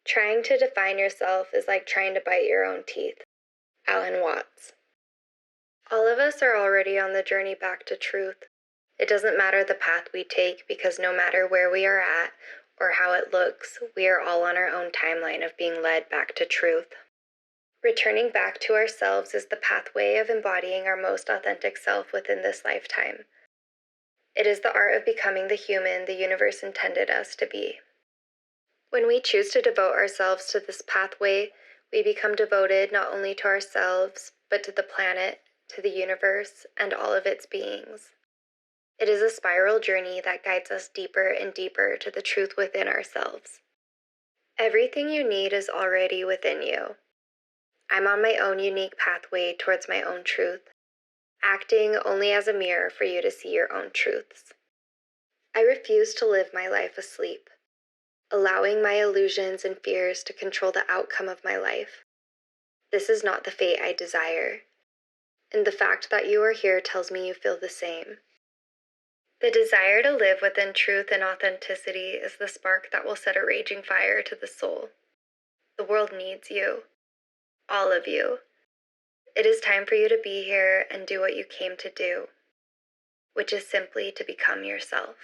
Trying to define yourself is like trying to bite your own teeth. Alan Watts. All of us are already on the journey back to truth. It doesn't matter the path we take because no matter where we are at or how it looks, we are all on our own timeline of being led back to truth. Returning back to ourselves is the pathway of embodying our most authentic self within this lifetime. It is the art of becoming the human the universe intended us to be. When we choose to devote ourselves to this pathway, we become devoted not only to ourselves, but to the planet, to the universe, and all of its beings. It is a spiral journey that guides us deeper and deeper to the truth within ourselves. Everything you need is already within you. I'm on my own unique pathway towards my own truth, acting only as a mirror for you to see your own truths. I refuse to live my life asleep, allowing my illusions and fears to control the outcome of my life. This is not the fate I desire, and the fact that you are here tells me you feel the same. The desire to live within truth and authenticity is the spark that will set a raging fire to the soul. The world needs you, all of you. It is time for you to be here and do what you came to do, which is simply to become yourself.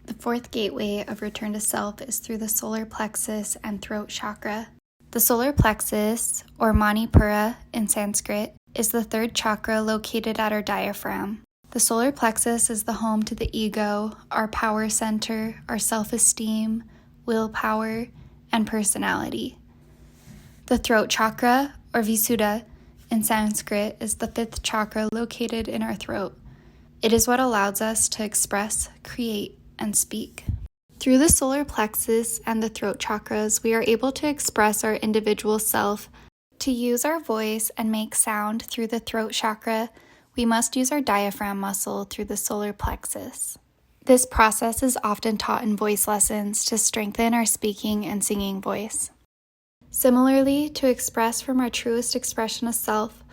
The fourth gateway of return to self is through the solar plexus and throat chakra. The solar plexus, or Manipura in Sanskrit, is the third chakra located at our diaphragm. The solar plexus is the home to the ego, our power center, our self-esteem, willpower, and personality. The throat chakra, or Visuddha in Sanskrit, is the fifth chakra located in our throat. It is what allows us to express, create, and speak. Through the solar plexus and the throat chakras, we are able to express our individual self. To use our voice and make sound through the throat chakra, we must use our diaphragm muscle through the solar plexus. This process is often taught in voice lessons to strengthen our speaking and singing voice. Similarly, to express from our truest expression of self,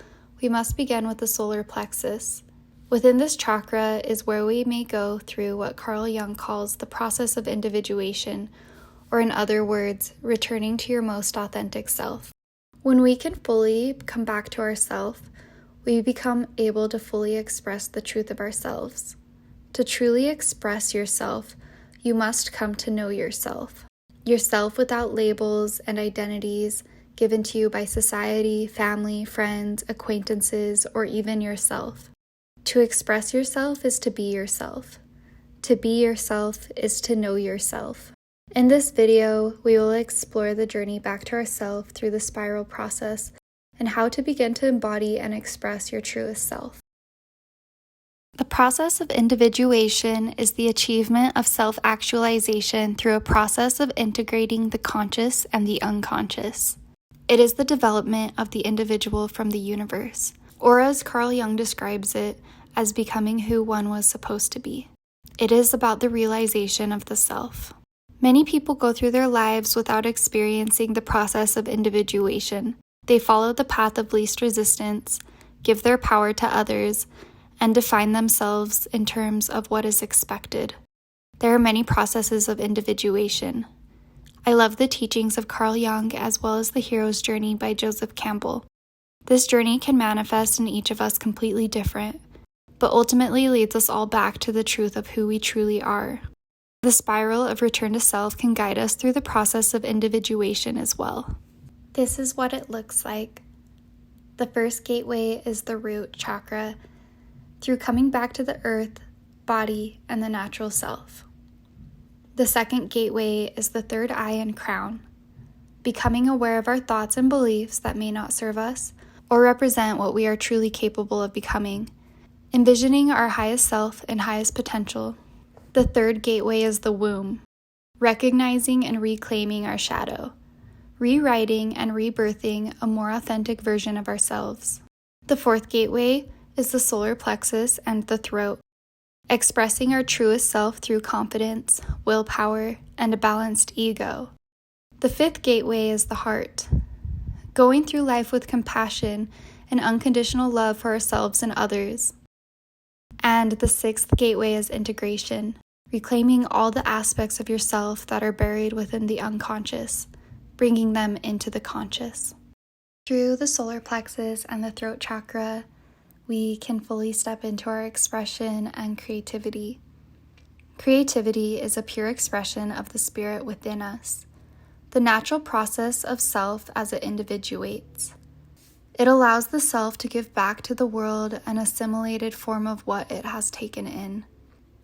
we must begin with the solar plexus. Within this chakra is where we may go through what Carl Jung calls the process of individuation, or in other words, returning to your most authentic self. When we can fully come back to ourself, we become able to fully express the truth of ourselves. To truly express yourself, you must come to know yourself. Yourself without labels and identities given to you by society, family, friends, acquaintances, or even yourself. To express yourself is to be yourself. To be yourself is to know yourself. In this video, we will explore the journey back to ourself through the spiral process and how to begin to embody and express your truest self. The process of individuation is the achievement of self-actualization through a process of integrating the conscious and the unconscious. It is the development of the individual from the universe, or as Carl Jung describes it, as becoming who one was supposed to be. It is about the realization of the self. Many people go through their lives without experiencing the process of individuation. They follow the path of least resistance, give their power to others, and define themselves in terms of what is expected. There are many processes of individuation. I love the teachings of Carl Jung as well as The Hero's Journey by Joseph Campbell. This journey can manifest in each of us completely different, but ultimately leads us all back to the truth of who we truly are. The spiral of return to self can guide us through the process of individuation as well. This is what it looks like. The first gateway is the root chakra, through coming back to the earth, body, and the natural self. The second gateway is the third eye and crown, becoming aware of our thoughts and beliefs that may not serve us or represent what we are truly capable of becoming, envisioning our highest self and highest potential. The third gateway is the womb, recognizing and reclaiming our shadow, rewriting and rebirthing a more authentic version of ourselves. The fourth gateway is the solar plexus and the throat, expressing our truest self through confidence, willpower, and a balanced ego. The fifth gateway is the heart, going through life with compassion and unconditional love for ourselves and others. And the sixth gateway is integration, reclaiming all the aspects of yourself that are buried within the unconscious, bringing them into the conscious. Through the solar plexus and the throat chakra, we can fully step into our expression and creativity. Creativity is a pure expression of the spirit within us, the natural process of self as it individuates. It allows the self to give back to the world an assimilated form of what it has taken in.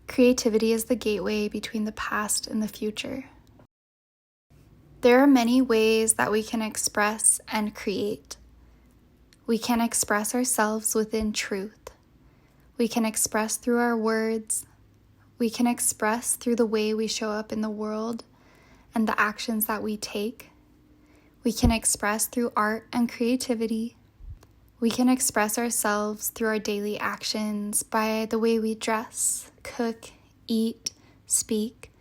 Creativity is the gateway between the past and the future. There are many ways that we can express and create. We can express ourselves within truth. We can express through our words. We can express through the way we show up in the world and the actions that we take. We can express through art and creativity. We can express ourselves through our daily actions by the way we dress, cook, eat, speak,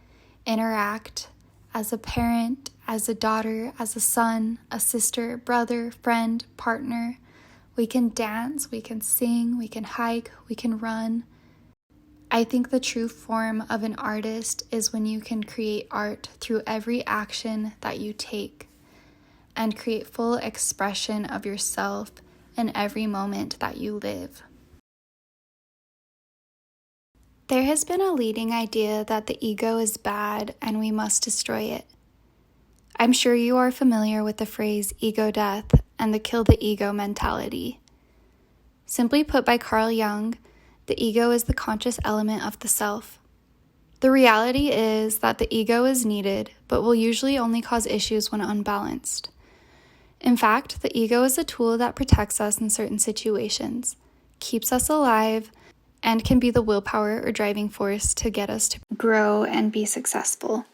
interact as a parent, as a daughter, as a son, a sister, brother, friend, partner. We can dance, we can sing, we can hike, we can run. I think the true form of an artist is when you can create art through every action that you take and create full expression of yourself in every moment that you live. There has been a leading idea that the ego is bad and we must destroy it. I'm sure you are familiar with the phrase ego death and the kill the ego mentality. Simply put by Carl Jung, the ego is the conscious element of the self. The reality is that the ego is needed, but will usually only cause issues when unbalanced. In fact, the ego is a tool that protects us in certain situations, keeps us alive, and can be the willpower or driving force to get us to grow and be successful.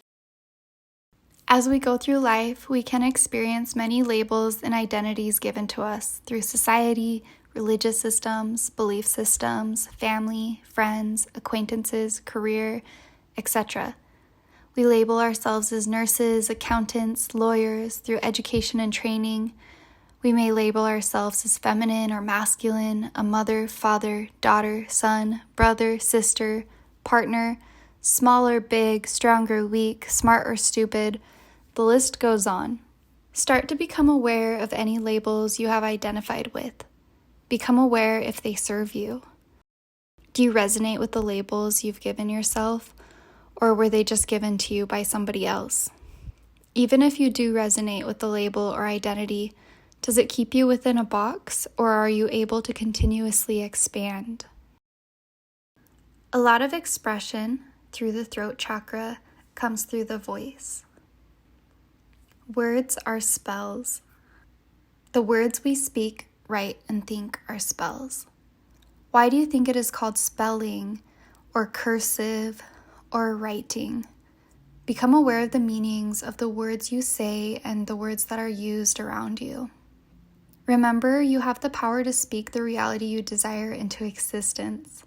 As we go through life, we can experience many labels and identities given to us through society, religious systems, belief systems, family, friends, acquaintances, career, etc. We label ourselves as nurses, accountants, lawyers through education and training. We may label ourselves as feminine or masculine, a mother, father, daughter, son, brother, sister, partner, small or big, strong or weak, smart or stupid. The list goes on. Start to become aware of any labels you have identified with. Become aware if they serve you. Do you resonate with the labels you've given yourself, or were they just given to you by somebody else? Even if you do resonate with the label or identity, does it keep you within a box, or are you able to continuously expand? A lot of expression through the throat chakra comes through the voice. Words are spells. The words we speak, write, and think are spells. Why do you think it is called spelling, or cursive, or writing? Become aware of the meanings of the words you say and the words that are used around you. Remember, you have the power to speak the reality you desire into existence.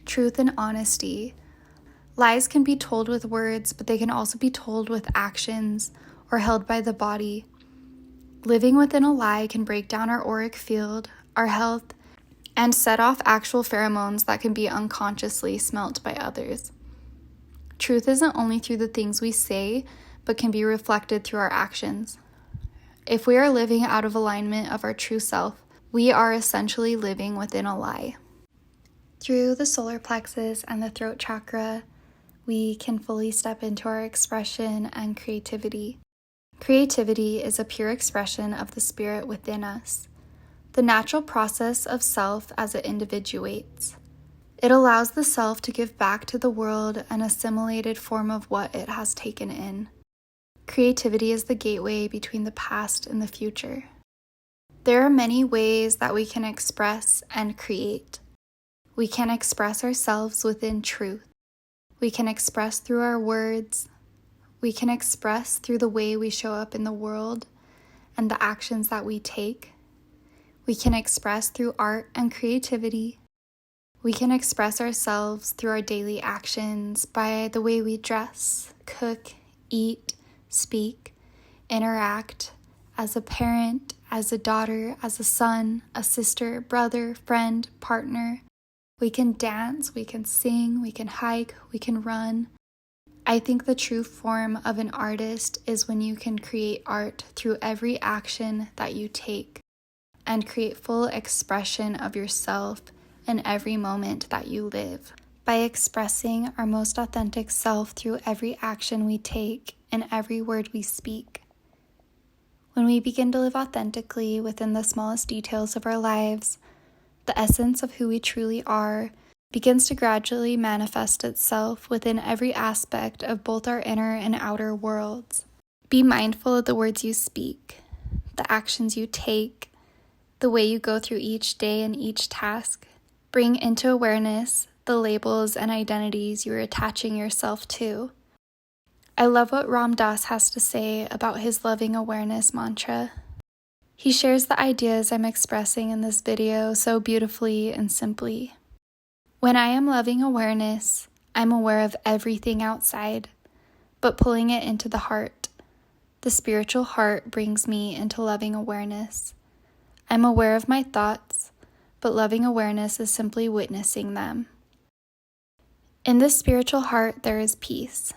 Truth and honesty. Lies can be told with words, but they can also be told with actions or held by the body. Living within a lie can break down our auric field, our health, and set off actual pheromones that can be unconsciously smelt by others. Truth isn't only through the things we say, but can be reflected through our actions. If we are living out of alignment of our true self, we are essentially living within a lie. Through the solar plexus and the throat chakra, we can fully step into our expression and creativity. Creativity is a pure expression of the spirit within us, the natural process of self as it individuates. It allows the self to give back to the world an assimilated form of what it has taken in. Creativity is the gateway between the past and the future. There are many ways that we can express and create. We can express ourselves within truth. We can express through our words. We can express through the way we show up in the world and the actions that we take. We can express through art and creativity. We can express ourselves through our daily actions by the way we dress, cook, eat, speak, interact as a parent, as a daughter, as a son, a sister, brother, friend, partner. We can dance, we can sing, we can hike, we can run. I think the true form of an artist is when you can create art through every action that you take and create full expression of yourself in every moment that you live. By expressing our most authentic self through every action we take and every word we speak. When we begin to live authentically within the smallest details of our lives, the essence of who we truly are begins to gradually manifest itself within every aspect of both our inner and outer worlds. Be mindful of the words you speak, the actions you take, the way you go through each day and each task. Bring into awareness the labels and identities you are attaching yourself to. I love what Ram Dass has to say about his loving awareness mantra. He shares the ideas I'm expressing in this video so beautifully and simply. When I am loving awareness, I'm aware of everything outside, but pulling it into the heart. The spiritual heart brings me into loving awareness. I'm aware of my thoughts, but loving awareness is simply witnessing them. In this spiritual heart, there is peace,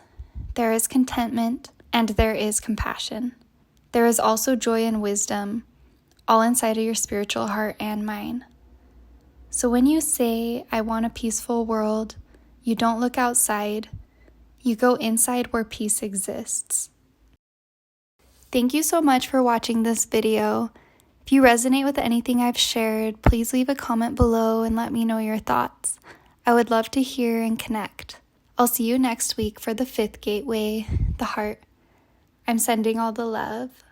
there is contentment, and there is compassion. There is also joy and wisdom, all inside of your spiritual heart and mine. So when you say, I want a peaceful world, you don't look outside, you go inside where peace exists. Thank you so much for watching this video. If you resonate with anything I've shared, please leave a comment below and let me know your thoughts. I would love to hear and connect. I'll see you next week for the 5th gateway, the heart. I'm sending all the love.